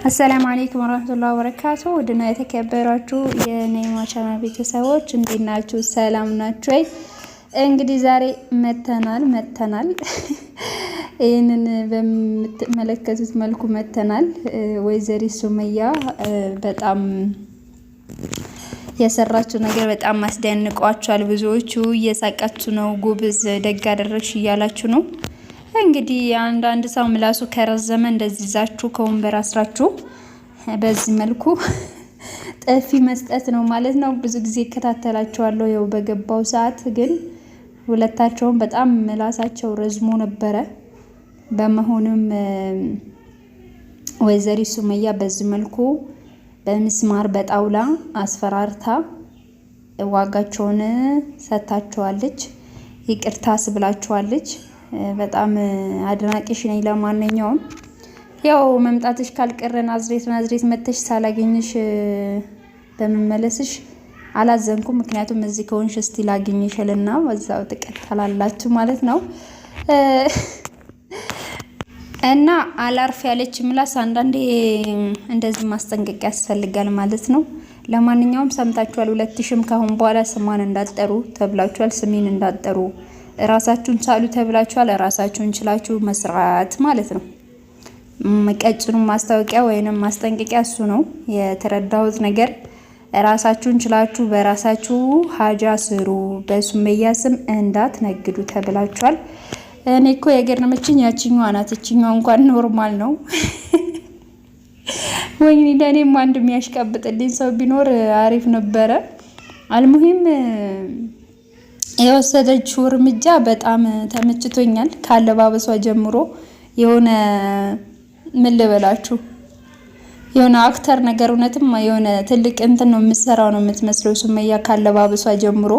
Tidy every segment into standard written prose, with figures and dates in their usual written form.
አሰላሙ አለይኩም ወራህመቱላሂ ወበረካቱ። ወድና የተከበራችሁ የነይማ ቻናል ቤተሰቦች እንዴት ናችሁ? ሰላም ናችሁ? እንግዲህ ዛሬ መተናል ይሄንን በምትመለከቱት መልኩ መተናል። ወይዘሪት ሱመያ በጣም የሰራችሁ ነገር በጣም አስደንቋችኋል። ብዙዎቹ እየሳቃችሁ ነው። ጎበዝ ደግ አደረግሽ እያላችሁ ነው። እንግዲህ አንዳንድ ሰው ምላሱ ከረዘመ እንደዚህ ይዛችሁ ከወንበር አስራችሁ በዚህ መልኩ ጥፊ መስጠት ነው ማለት ነው። ብዙ ጊዜ እከታተላቸዋለሁ። ያው በገባው ሰዓት ግን ሁለታቸውም በጣም ምላሳቸው ረዝሞ ነበረ። በመሆኑም ወይዘሪት ሱመያ በዚህ መልኩ በሚስማር በጣውላ አስፈራርታ ዋጋቸውን ሰጥታቸዋለች። ይቅርታ አስብላቸዋለች። በጣም አድናቂሽ ነኝ። ለማንኛውም ያው መምጣትሽ ካልቀረ ናዝሬት መተሽ ሳላገኝሽ በመመለስሽ አላዘንኩም። ምክንያቱም እዚህ ከሆንሽ እስቲ ላገኝሽልና ወዛው ተቀጣላላችሁ ማለት ነው። እና አላርፍ ያለች ምላስ አንዳንዴ እንደዚህ ማስጠንቀቂያ ያስፈልጋል ማለት ነው። ለማንኛውም ሰምታችኋል። ሁለትሽም ካሁን በኋላ ስማን እንዳትጠሩ ተብላችኋል። ስሜን እንዳትጠሩ ራሳችሁን ቻሉ ተብላችኋል። ራሳችሁን ችላችሁ መስራት ማለት ነው። ቀጭኑ ማስታወቂያ ወይንም ማስጠንቀቂያ እሱ ነው የተረዳሁት ነገር። ራሳችሁን ችላችሁ በራሳችሁ ሀጃ ስሩ፣ በሱመያ ስም እንዳትነግዱ ተብላችኋል። እኔ እኮ የገረመችኝ ያቺኛዋ ናት። እቺኛዋ እንኳን ኖርማል ነው። ወይኔ ለኔም አንድ የሚያሽቀብጥልኝ ሰው ቢኖር አሪፍ ነበረ። አልሙሂም የወሰደችው እርምጃ በጣም ተመችቶኛል። ካለባበሷ ጀምሮ የሆነ ምን ልበላችሁ የሆነ አክተር ነገር እውነትም የሆነ ትልቅ እንትን ነው የምትሰራው ነው የምትመስለው ሱመያ። ካለባበሷ ጀምሮ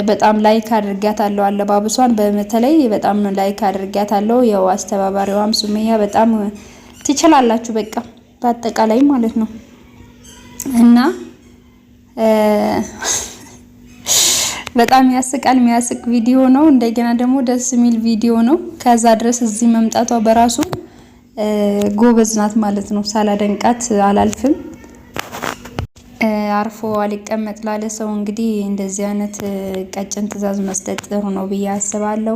በጣም ላይክ አድርጋታለሁ። አለባበሷን በተለይ በጣም ላይክ አድርጋታለሁ። ያው አስተባባሪዋም ሱመያ በጣም ትችላላችሁ በቃ በአጠቃላይ ማለት ነው። እና በጣም ያስቃል። የሚያስቅ ቪዲዮ ነው። እንደገና ደግሞ ደስ የሚል ቪዲዮ ነው። ከዛ ድረስ እዚህ መምጣቷ በራሱ ጎበዝ ናት ማለት ነው። ሳላደንቃት አላልፍም። አርፎ አልቀመጥ ላለ ሰው እንግዲህ እንደዚህ አይነት ቀጭን ትዕዛዝ መስጠት ጥሩ ነው ብዬ አስባለሁ።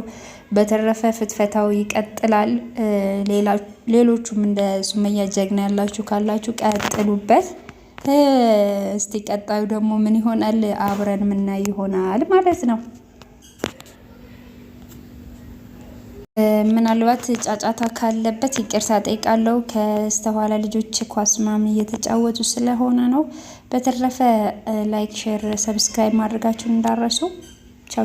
በተረፈ ፍትፈታው ይቀጥላል። ሌሎቹም እንደ ሱመያ ጀግና ያላችሁ ካላችሁ ቀጥሉበት። እስቲ ቀጣዩ ደግሞ ምን ይሆናል አብረን ምናይ ይሆናል ማለት ነው። ምናልባት ጫጫታ ካለበት ይቅርታ ጠይቃለሁ። ከስተኋላ ልጆች ኳስ ምናምን እየተጫወቱ ስለሆነ ነው። በተረፈ ላይክ፣ ሼር፣ ሰብስክራይብ ማድረጋችሁን እንዳረሱ